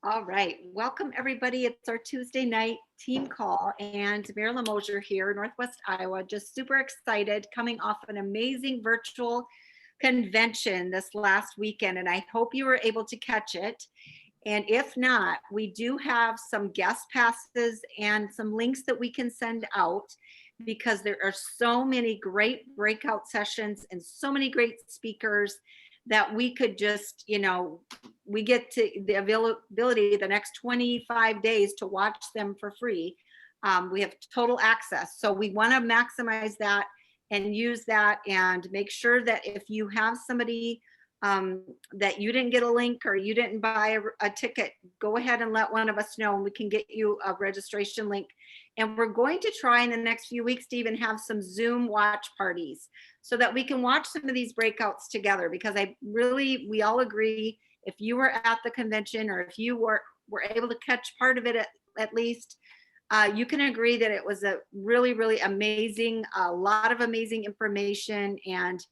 All right. Welcome, everybody. It's our Tuesday night team call, and Marilyn Mosier here, Northwest Iowa. Just super excited, coming off an amazing virtual convention this last weekend, and I hope you were able to catch it. And if not, we do have some guest passes and some links that we can send out because there are so many great breakout sessions and so many great speakers that we could just, we get to the availability the next 25 days to watch them for free. We have total access. So we want to maximize that and use that and make sure that if you have somebody that you didn't get a link or you didn't buy a ticket, go ahead and let one of us know and we can get you a registration link. And we're going to try in the next few weeks to even have some Zoom watch parties so that we can watch some of these breakouts together, because we all agree, if you were at the convention or if you were able to catch part of it at least, you can agree that it was a really, really amazing, a lot of amazing information. And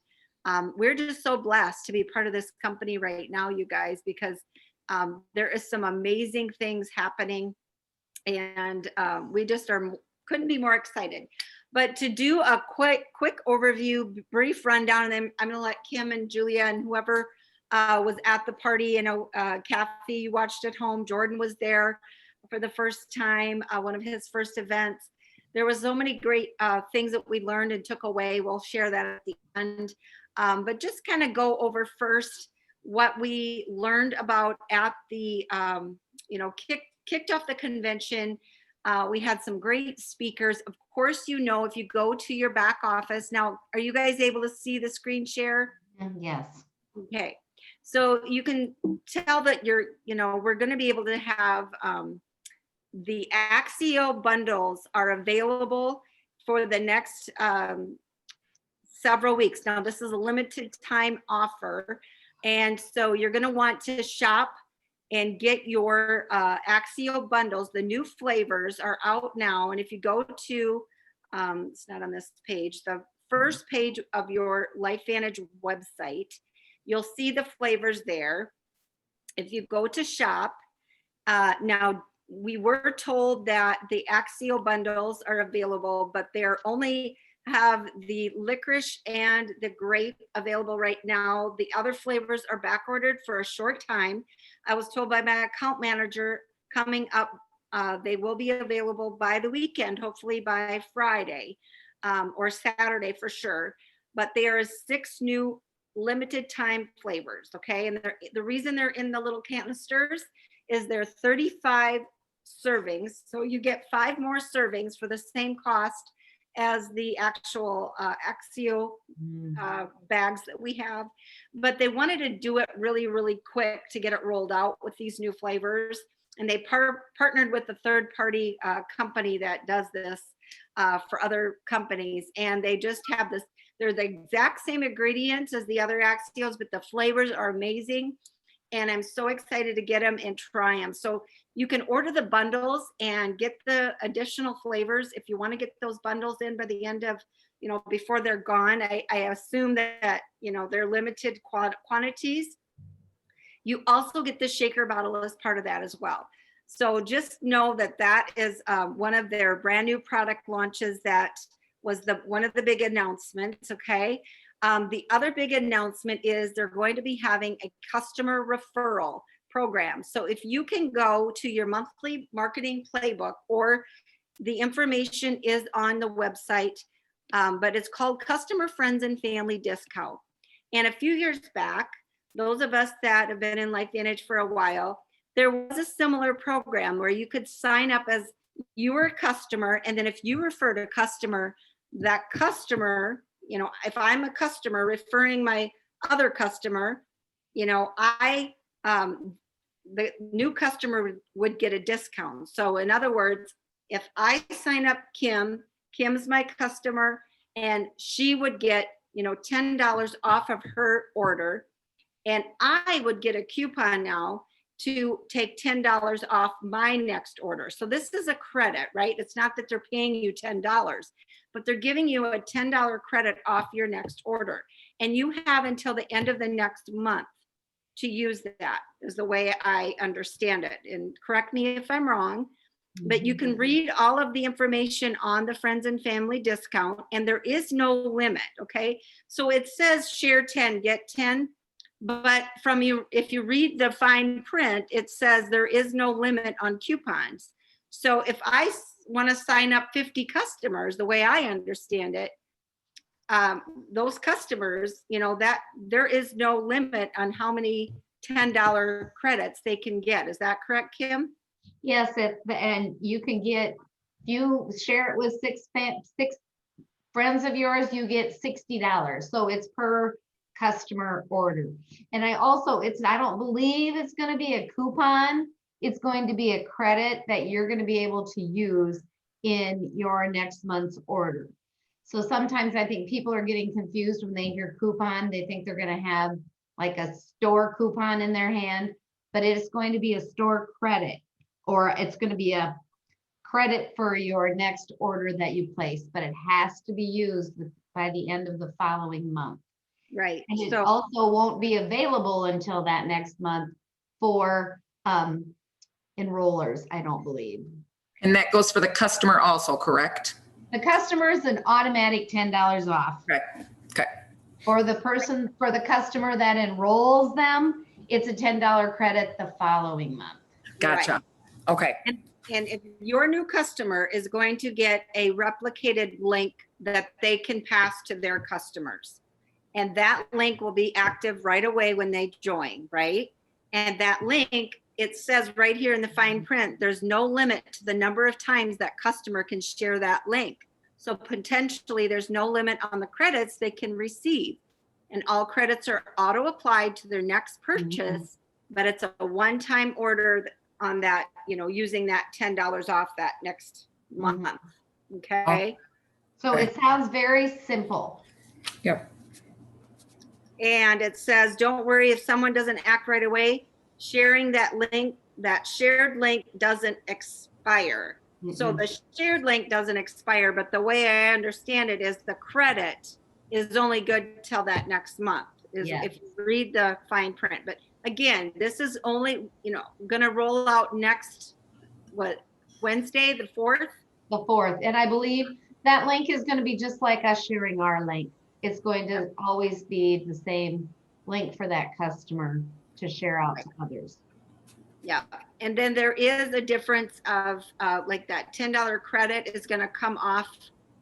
we're just so blessed to be part of this company right now, you guys, because there is some amazing things happening, and we just couldn't be more excited. But to do a quick overview, brief rundown, and then I'm going to let Kim and Julia and whoever was at the party. Kathy, you watched at home. Jordan was there for the first time, one of his first events. There was so many great things that we learned and took away. We'll share that at the end. But just kind of go over first what we learned about at the, kicked off the convention. We had some great speakers. Of course, if you go to your back office now, are you guys able to see the screen share? Yes. Okay. So you can tell that we're going to be able to have the Axio bundles are available for the next several weeks. Now, this is a limited time offer. And so you're going to want to shop and get your Axio bundles. The new flavors are out now. And if you go to, it's not on this page, the first page of your LifeVantage website, you'll see the flavors there. If you go to shop, now we were told that the Axio bundles are available, but they're only have the licorice and the grape available right now. The other flavors are back ordered for a short time. I was told by my account manager coming up, they will be available by the weekend, hopefully by Friday or Saturday for sure. But there is 6 new limited time flavors, okay? And the reason they're in the little canisters is they're 35 servings. So you get 5 more servings for the same cost as the actual Axio bags that we have. But they wanted to do it really, really quick to get it rolled out with these new flavors. And they partnered with a third-party company that does this for other companies. And they just have this, they're the exact same ingredients as the other Axios, but the flavors are amazing. And I'm so excited to get them and try them. So you can order the bundles and get the additional flavors if you want to get those bundles in by the end of, before they're gone. I assume that, they're limited quantities. You also get the shaker bottle as part of that as well. So just know that is one of their brand new product launches. That was one of the big announcements. Okay. The other big announcement is they're going to be having a customer referral program. So if you can go to your monthly marketing playbook, or the information is on the website, but it's called Customer Friends and Family Discount. And a few years back, those of us that have been in LifeVantage for a while, there was a similar program where you could sign up as you were a customer, and then if you referred a customer, that customer, if I'm a customer referring my other customer, the new customer would get a discount. So in other words, if I sign up Kim's my customer, and she would get, $10 off of her order, and I would get a coupon now to take $10 off my next order. So this is a credit, right? It's not that they're paying you $10, but they're giving you a $10 credit off your next order. And you have until the end of the next month to use that, is the way I understand it. And correct me if I'm wrong, but you can read all of the information on the friends and family discount, and there is no limit. Okay. So it says share 10, get 10. But if you read the fine print, it says there is no limit on coupons. So if I want to sign up 50 customers, the way I understand it, those customers, that there is no limit on how many $10 credits they can get. Is that correct, Kim? Yes, and you can get, if you share it with six friends of yours, you get $60. So it's per customer order. And I don't believe it's going to be a coupon. It's going to be a credit that you're going to be able to use in your next month's order. So sometimes I think people are getting confused when they hear coupon. They think they're going to have like a store coupon in their hand, but it's going to be a store credit, or it's going to be a credit for your next order that you place, but it has to be used by the end of the following month. Right. And it also won't be available until that next month for enrollers, I don't believe. And that goes for the customer also, correct? The customer is an automatic $10 off. Right. Okay. For the customer that enrolls them, it's a $10 credit the following month. Gotcha. Right. Okay. And if your new customer is going to get a replicated link that they can pass to their customers. And that link will be active right away when they join, right? And that link, it says right here in the fine print, there's no limit to the number of times that customer can share that link. So potentially there's no limit on the credits they can receive. And all credits are auto-applied to their next purchase, but it's a one-time order on that, using that $10 off that next month. Okay. So it sounds very simple. Yep. And it says, don't worry if someone doesn't act right away. Sharing that link, that shared link doesn't expire. So the shared link doesn't expire, but the way I understand it is the credit is only good till that next month, if you read the fine print. But again, this is only, going to roll out next, Wednesday, the 4th? The 4th. And I believe that link is going to be just like us sharing our link. It's going to always be the same link for that customer to share out to others. Yeah. And then there is a difference of like that $10 credit is going to come off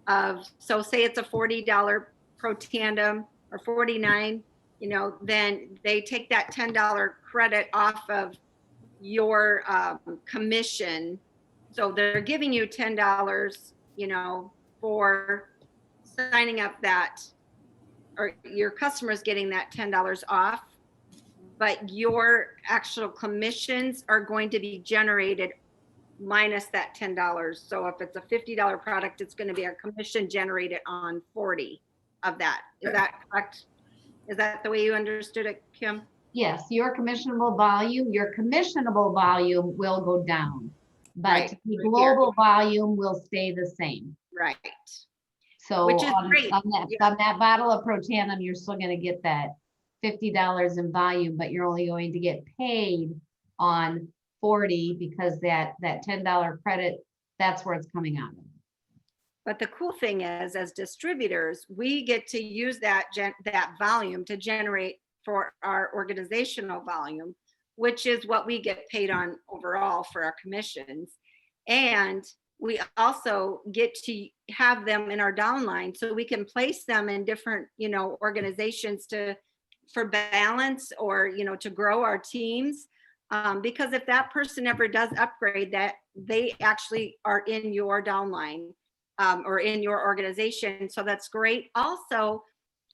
of, so say it's a $40 Pro Tandem or $49, then they take that $10 credit off of your commission. So they're giving you $10, for signing up that, or your customer's getting that $10 off, but your actual commissions are going to be generated minus that $10. So if it's a $50 product, it's going to be a commission generated on 40 of that. Is that correct? Is that the way you understood it, Kim? Yes, your commissionable volume will go down, but the global volume will stay the same. Right. So which is great. On that bottle of Pro Tandem, you're still going to get that $50 in volume, but you're only going to get paid on 40 because that $10 credit, that's where it's coming out of. But the cool thing is, as distributors, we get to use that volume to generate for our organizational volume, which is what we get paid on overall for our commissions. And we also get to have them in our downline so we can place them in different, organizations for balance or, to grow our teams. Because if that person ever does upgrade, that they actually are in your downline or in your organization. So that's great. Also,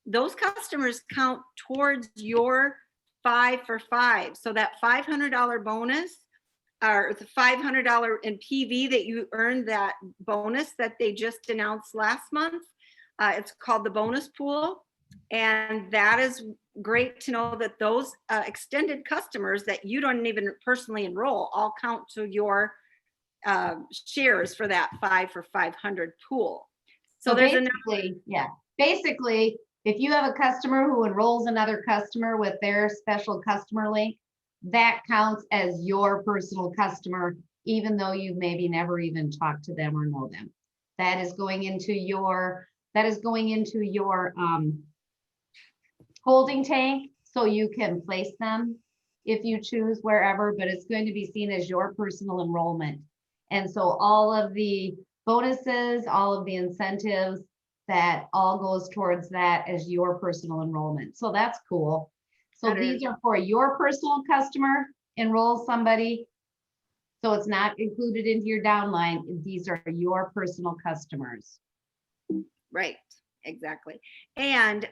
those customers count towards your 5 for 5. So that $500 bonus or the $500 in PV that you earned, that bonus that they just announced last month, it's called the bonus pool. And that is great to know that those extended customers that you don't even personally enroll all count to your shares for that 5 for 500 pool. So there's basically, If you have a customer who enrolls another customer with their special customer link, that counts as your personal customer, even though you maybe never even talked to them or know them. That is going into your holding tank, so you can place them if you choose wherever, but it's going to be seen as your personal enrollment. And so all of the bonuses, all of the incentives, that all goes towards that as your personal enrollment. So that's cool. So That these is. are for your personal customer, enroll somebody. So it's not included into your downline. These are your personal customers. Right, exactly. And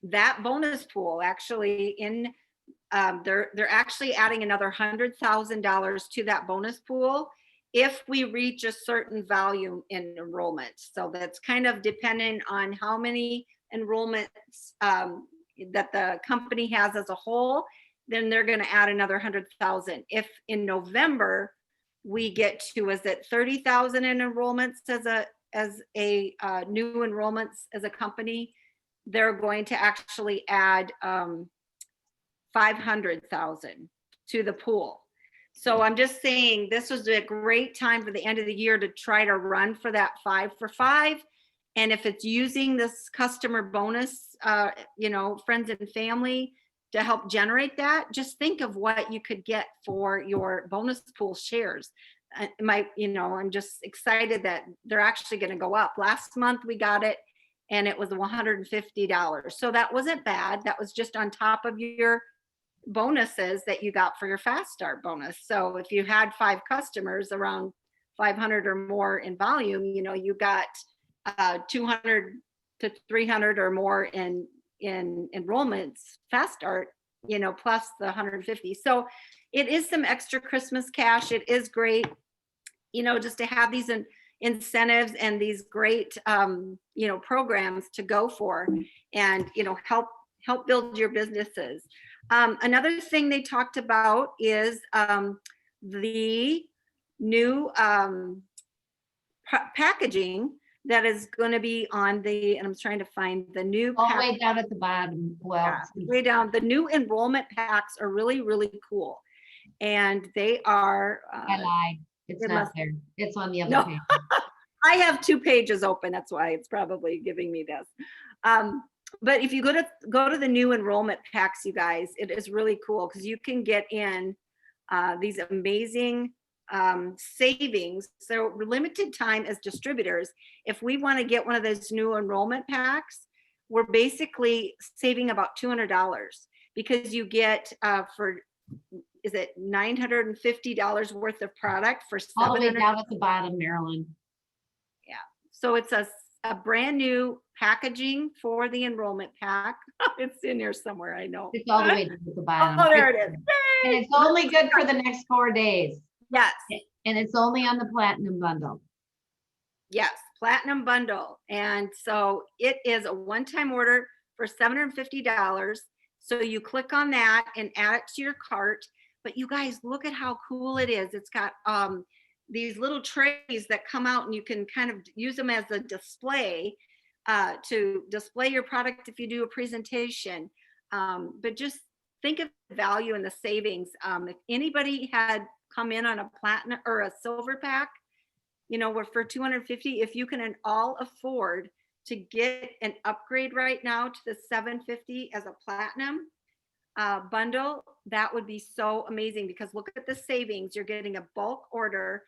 that bonus pool actually they're actually adding another $100,000 to that bonus pool if we reach a certain volume in enrollment. So that's kind of dependent on how many enrollments that the company has as a whole. Then they're going to add another 100,000. If in November we get to, is it 30,000 in enrollments as a new enrollments as a company, they're going to actually add 500,000 to the pool. So I'm just saying this was a great time for the end of the year to try to run for that 5 for 5. And if it's using this customer bonus, friends and family to help generate that, just think of what you could get for your bonus pool shares. I'm just excited that they're actually going to go up. Last month we got it and it was $150. So that wasn't bad. That was just on top of your bonuses that you got for your fast start bonus. So if you had 5 customers around 500 or more in volume, you got 200 to 300 or more in enrollments fast start, plus the 150. So it is some extra Christmas cash. It is great, just to have these incentives and these great programs to go for and help build your businesses. Another thing they talked about is the new packaging that is going to be on and I'm trying to find the new All the way down at the bottom. Well, way down. The new enrollment packs are really, really cool. And they are. I lied. It's not there. It's on the other No. page. I have 2 pages open. That's why it's probably giving me this. But if you go to the new enrollment packs, you guys, it is really cool because you can get in these amazing savings. So limited time as distributors, if we want to get one of those new enrollment packs, we're basically saving about $200 because you get is it $950 worth of product for All the way $700? down at the bottom, Marilyn. Yeah. So it's a brand new packaging for the enrollment pack. It's in here somewhere, I know. It's all the way down at the bottom. Oh, there it is. And it's only good for the next 4 days. Yes. And it's only on the platinum bundle. Yes, platinum bundle. And so it is a one-time order for $750. So you click on that and add it to your cart. But you guys, look at how cool it is. It's got these little trays that come out and you can kind of use them as a display to display your product if you do a presentation. But just think of the value and the savings. If anybody had come in on a platinum or a silver pack, we're for $250, if you can all afford to get an upgrade right now to the $750 as a platinum bundle, that would be so amazing because look at the savings. You're getting a bulk order.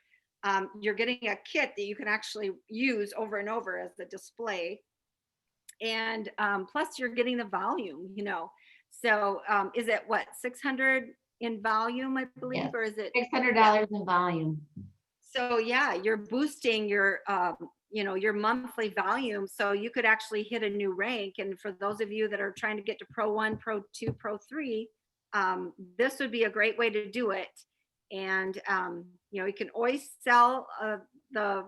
You're getting a kit that you can actually use over and over as a display. And plus you're getting the volume, So is it what, 600 in volume, I believe, Yes. or is it $600 in volume? So yeah, you're boosting your your monthly volume, so you could actually hit a new rank. And for those of you that are trying to get to Pro 1, Pro 2, Pro 3, this would be a great way to do it. And you can always sell the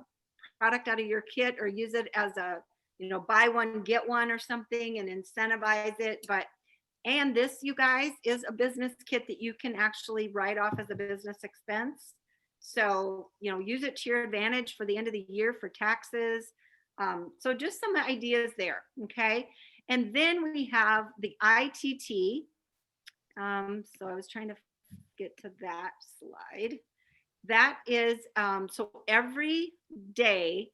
product out of your kit or use it as a buy one get one or something and incentivize it. And this, you guys, is a business kit that you can actually write off as a business expense. So, use it to your advantage for the end of the year for taxes. So just some ideas there. Okay. And then we have the ITT. So I was trying to get to that slide. That is, so every day,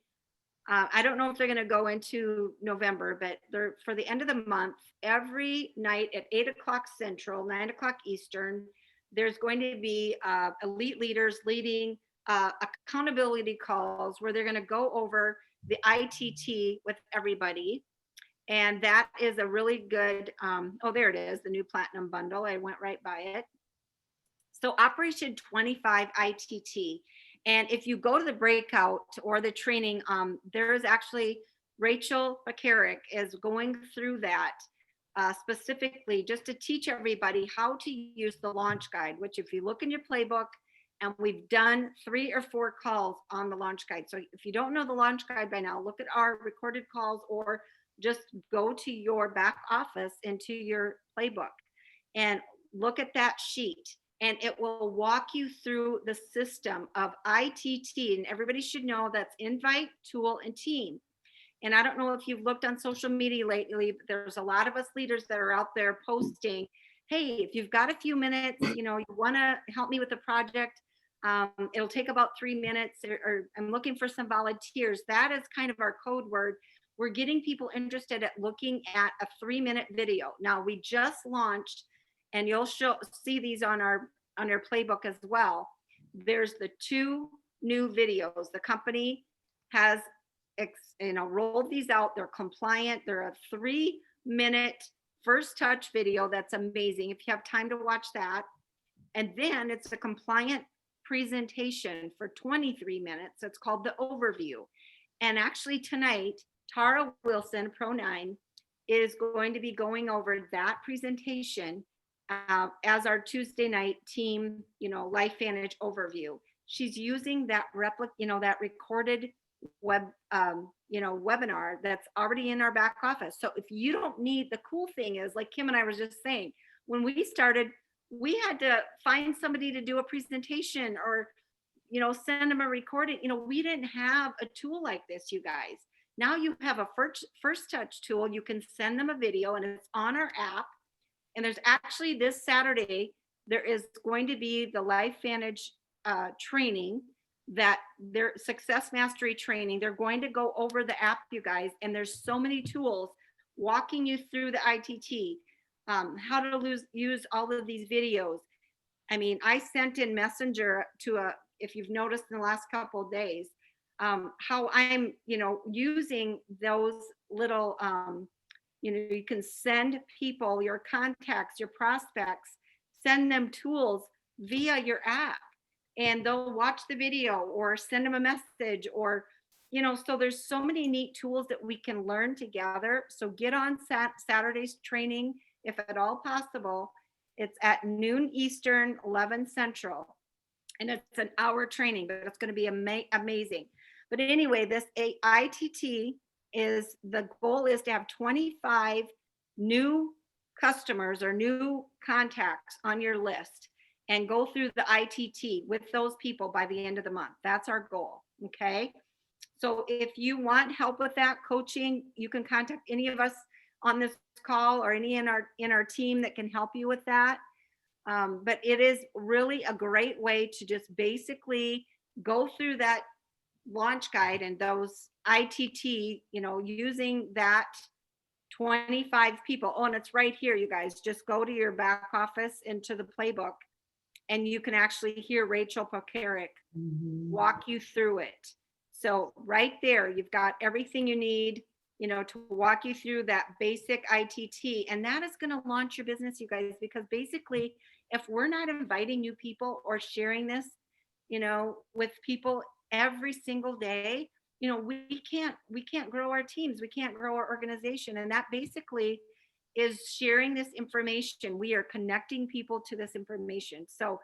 I don't know if they're going to go into November, but they're for the end of the month, every night at 8 o'clock Central, 9 o'clock Eastern, there's going to be elite leaders leading accountability calls where they're going to go over the ITT with everybody. And that is a really good, oh, there it is, the new platinum bundle. I went right by it. So Operation 25 ITT. And if you go to the breakout or the training, there is actually Rachel Bakaric is going through that specifically just to teach everybody how to use the launch guide, which if you look in your playbook, and we've done 3 or 4 calls on the launch guide. So if you don't know the launch guide by now, look at our recorded calls or just go to your back office into your playbook and look at that sheet. And it will walk you through the system of ITT. And everybody should know that's invite, tool, and team. And I don't know if you've looked on social media lately, but there's a lot of us leaders that are out there posting, hey, if you've got a few minutes, you want to help me with the project, it'll take about 3 minutes, or I'm looking for some volunteers. That is kind of our code word. We're getting people interested at looking at a 3-minute video. Now we just launched, and you'll see these on our playbook as well. There's the 2 new videos. The company has rolled these out. They're compliant. They're a 3-minute first touch video. That's amazing if you have time to watch that. And then it's a compliant presentation for 23 minutes. It's called the overview. And actually tonight, Tara Wilson, Pro 9, is going to be going over that presentation as our Tuesday night team, LifeVantage overview. She's using that that recorded webinar that's already in our back office. So if you don't need, the cool thing is, like Kim and I were just saying, when we started, we had to find somebody to do a presentation or, send them a recording. We didn't have a tool like this, you guys. Now you have a first touch tool. You can send them a video and it's on our app. And there's actually this Saturday, there is going to be the LifeVantage training, that their success mastery training. They're going to go over the app, you guys, and there's so many tools walking you through the ITT, how to use all of these videos. I mean, I sent in Messenger if you've noticed in the last couple of days, how I'm, using those little, you can send people, your contacts, your prospects, send them tools via your app, and they'll watch the video or send them a message, or, so there's so many neat tools that we can learn together. So get on Saturday's training, if at all possible. It's at noon Eastern, 11 Central, and it's an hour training, but it's going to be amazing. But anyway, this ITT is, the goal is to have 25 new customers or new contacts on your list and go through the ITT with those people by the end of the month. That's our goal. Okay. So if you want help with that coaching, you can contact any of us on this call or any in our team that can help you with that. But it is really a great way to just basically go through that launch guide and those ITT, using that 25 people. Oh, and it's right here, you guys. Just go to your back office into the playbook, and you can actually hear Rachel Bakaric walk you through it. So right there, you've got everything you need, to walk you through that basic ITT. And that is going to launch your business, you guys, because basically, if we're not inviting new people or sharing this, with people every single day, we can't grow our teams. We can't grow our organization. And that basically is sharing this information. We are connecting people to this information. So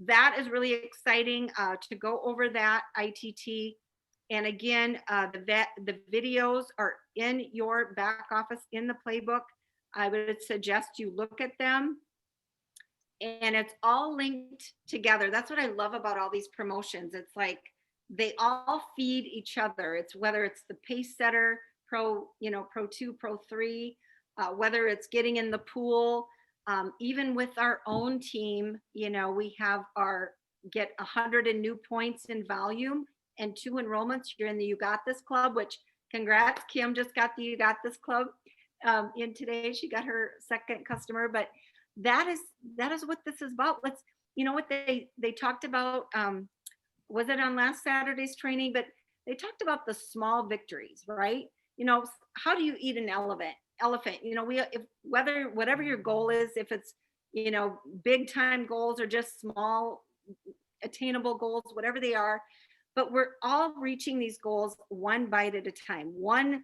that is really exciting to go over that ITT. And again, the videos are in your back office in the playbook. I would suggest you look at them. And it's all linked together. That's what I love about all these promotions. It's like they all feed each other. It's whether it's the Pace Setter Pro, Pro 2, Pro 3, whether it's getting in the pool, even with our own team, you know, we have our get 100 and new points in volume and 2 enrollments. You're in the You Got This Club, which congrats, Kim just got the You Got This Club. In today, she got her second customer, but that is what this is about. Let's, you know what they talked about, was it on last Saturday's training, but they talked about the small victories, right? You know, how do you eat an elephant? You know, whatever your goal is, if it's, you know, big time goals or just small attainable goals, whatever they are, but we're all reaching these goals one bite at a time, one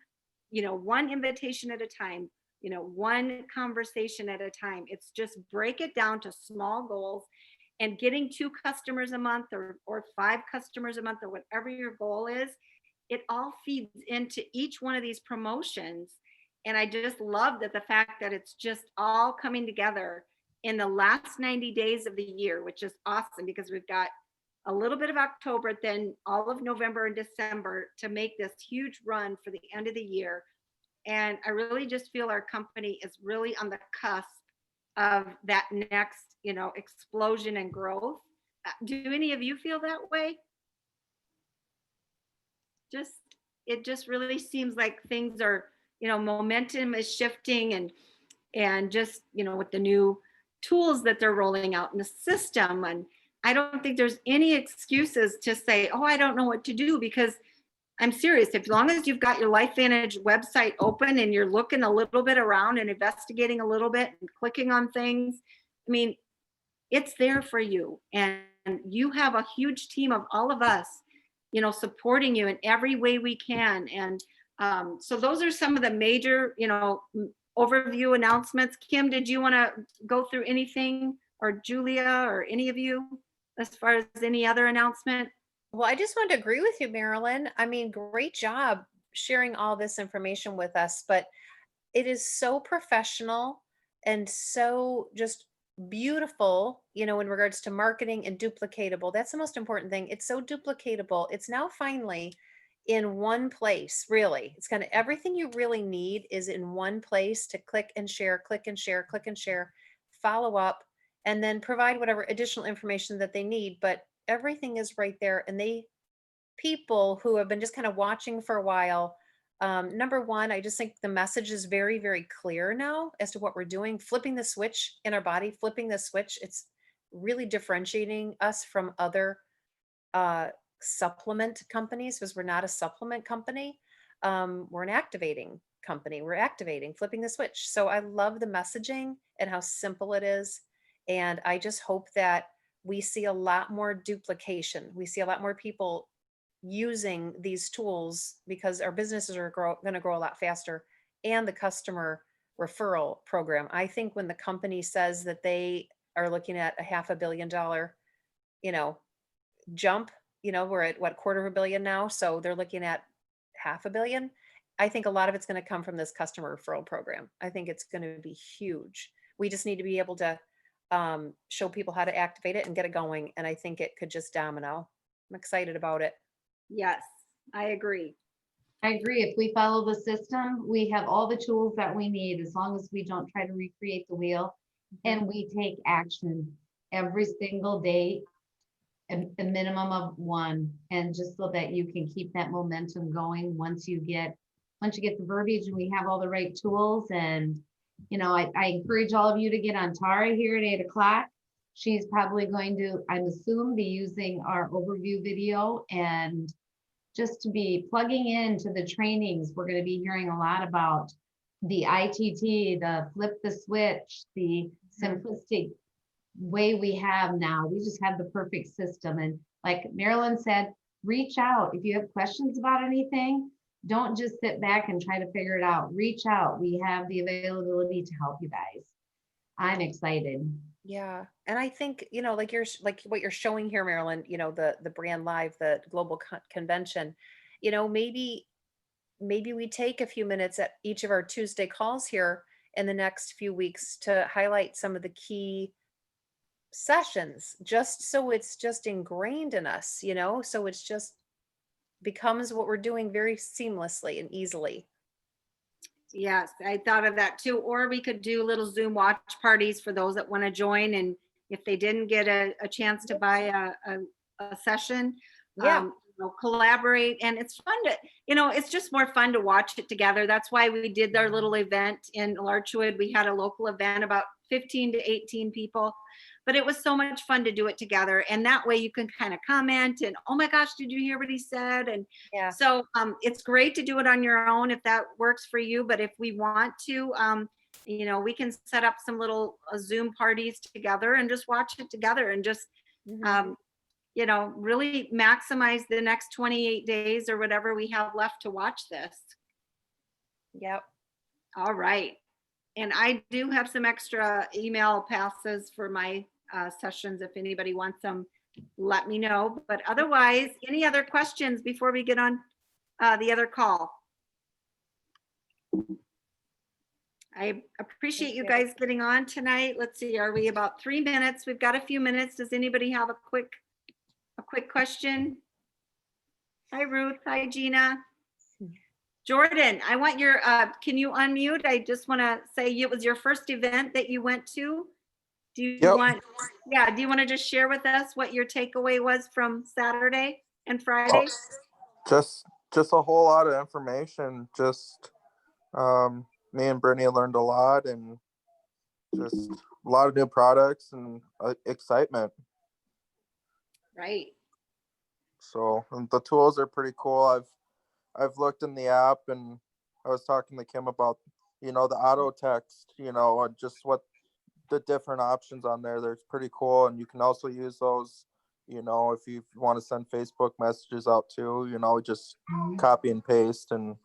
invitation at a time, you know, one conversation at a time. It's just break it down to small goals, and getting 2 customers a month or 5 customers a month or whatever your goal is, it all feeds into each one of these promotions. And I just love that the fact that it's just all coming together in the last 90 days of the year, which is awesome because we've got a little bit of October, then all of November and December to make this huge run for the end of the year. And I really just feel our company is really on the cusp of that next, you know, explosion and growth. Do any of you feel that way? It just really seems like things are, you know, momentum is shifting, and just, you know, with the new tools that they're rolling out in the system. And I don't think there's any excuses to say, oh, I don't know what to do, because I'm serious. As long as you've got your LifeVantage website open and you're looking a little bit around and investigating a little bit and clicking on things, I mean, it's there for you. And you have a huge team of all of us, you know, supporting you in every way we can. And so those are some of the major, you know, overview announcements. Kim, did you want to go through anything, or Julia, or any of you, as far as any other announcement? Well, I just wanted to agree with you, Marilyn. I mean, great job sharing all this information with us, but it is so professional and so just beautiful, you know, in regards to marketing, and duplicatable. That's the most important thing. It's so duplicatable. It's now finally in one place, really. It's kind of everything you really need is in one place to click and share, click and share, click and share, follow up, and then provide whatever additional information that they need. But everything is right there. And people who have been just kind of watching for a while, number one, I just think the message is very, very clear now as to what we're doing, flipping the switch in our body, flipping the switch. It's really differentiating us from other supplement companies, because we're not a supplement company. We're an activating company. We're activating, flipping the switch. So I love the messaging and how simple it is. And I just hope that we see a lot more duplication. We see a lot more people using these tools, because our businesses are going to grow a lot faster. And the customer referral program. I think when the company says that they are looking at a $500 million, you know, jump, you know, we're at what, $250 million now. So they're looking at $500 million. I think a lot of it's going to come from this customer referral program. I think it's going to be huge. We just need to be able to show people how to activate it and get it going. And I think it could just domino. I'm excited about it. Yes, I agree. I agree. If we follow the system, we have all the tools that we need, as long as we don't try to recreate the wheel, and we take action every single day, a minimum of 1, and just so that you can keep that momentum going once you get the verbiage and we have all the right tools. And you know, I encourage all of you to get on Tara here at 8 o'clock. She's probably going to, I'm assuming, be using our overview video, and just to be plugging into the trainings. We're going to be hearing a lot about the ITT, the flip the switch, the simplistic way we have now. We just have the perfect system. And like Marilyn said, reach out. If you have questions about anything, don't just sit back and try to figure it out. Reach out. We have the availability to help you guys. I'm excited. Yeah. And I think, you know, like what you're showing here, Marilyn, you know, the brand live, the global convention, you know, maybe we take a few minutes at each of our Tuesday calls here in the next few weeks to highlight some of the key sessions, just so it's just ingrained in us, you know, so it's just becomes what we're doing very seamlessly and easily. Yes, I thought of that too. Or we could do little Zoom watch parties for those that want to join. And if they didn't get a chance to buy a session, Yeah. collaborate. And it's fun to, it's just more fun to watch it together. That's why we did our little event in Larchwood. We had a local event, about 15 to 18 people. But it was so much fun to do it together. And that way you can kind of comment and, oh my gosh, did you hear what he said? And Yeah. so it's great to do it on your own if that works for you. But if we want to, we can set up some little Zoom parties together and just watch it together and just, Mhm. really maximize the next 28 days or whatever we have left to watch this. Yep. All right. And I do have some extra email passes for my sessions. If anybody wants them, let me know. But otherwise, any other questions before we get on the other call? I appreciate you guys getting on tonight. Let's see, are we about 3 minutes? We've got a few minutes. Does anybody have a quick question? Hi, Ruth. Hi, Gina. Jordan, I want your, can you unmute? I just want to say it was your first event that you went to. Do you Yep. do you want to just share with us what your takeaway was from Saturday and Friday? Just a whole lot of information. Just me and Brittany learned a lot, and just a lot of new products and excitement. Right. So and the tools are pretty cool. I've looked in the app, and I was talking to Kim about the auto text, and just what the different options on there. They're pretty cool, and you can also use those, if you want to send Facebook messages out too. Just copy and paste, and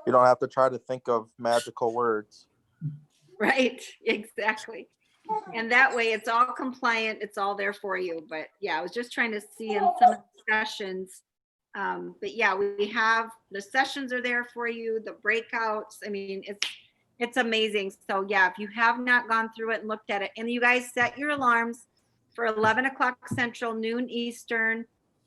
you don't have to try to think of magical words. Right, exactly. And that way it's all compliant, it's all there for you. But yeah, I was just trying to see in some of the sessions. But yeah, we have the sessions are there for you, the breakouts. I mean, it's amazing. So yeah, if you have not gone through it and looked at it, and you guys set your alarms for 11 o'clock Central, noon Eastern.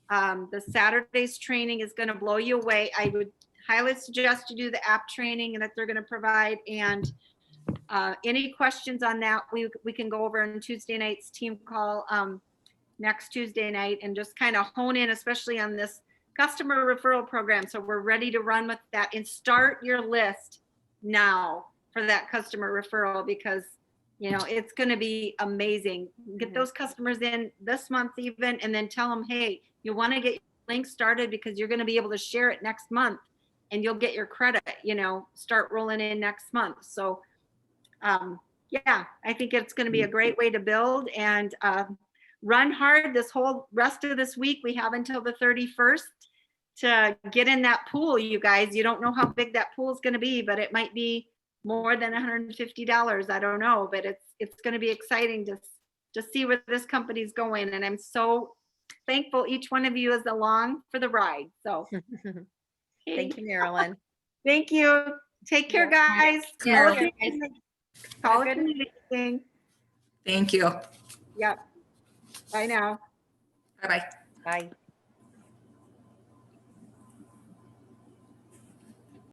The Saturday's training is going to blow you away. I would highly suggest you do the app training that they're going to provide. And any questions on that, we can go over on Tuesday night's team call next Tuesday night and just kind of hone in, especially on this customer referral program. So we're ready to run with that and start your list now for that customer referral, because it's going to be amazing. Get those customers in this month even, and then tell them, hey, you want to get your link started because you're going to be able to share it next month and you'll get your credit, start rolling in next month. So yeah, I think it's going to be a great way to build and run hard this whole rest of this week. We have until the 31st to get in that pool, you guys. You don't know how big that pool is going to be, but it might be more than $150. I don't know, but it's going to be exciting to see where this company's going. And I'm so thankful each one of you is along for the ride. So Thank you, Marilyn. thank you. Take care, guys. Yeah. Call it a meeting. Thank you. Yep. Bye now. Bye-bye. Bye.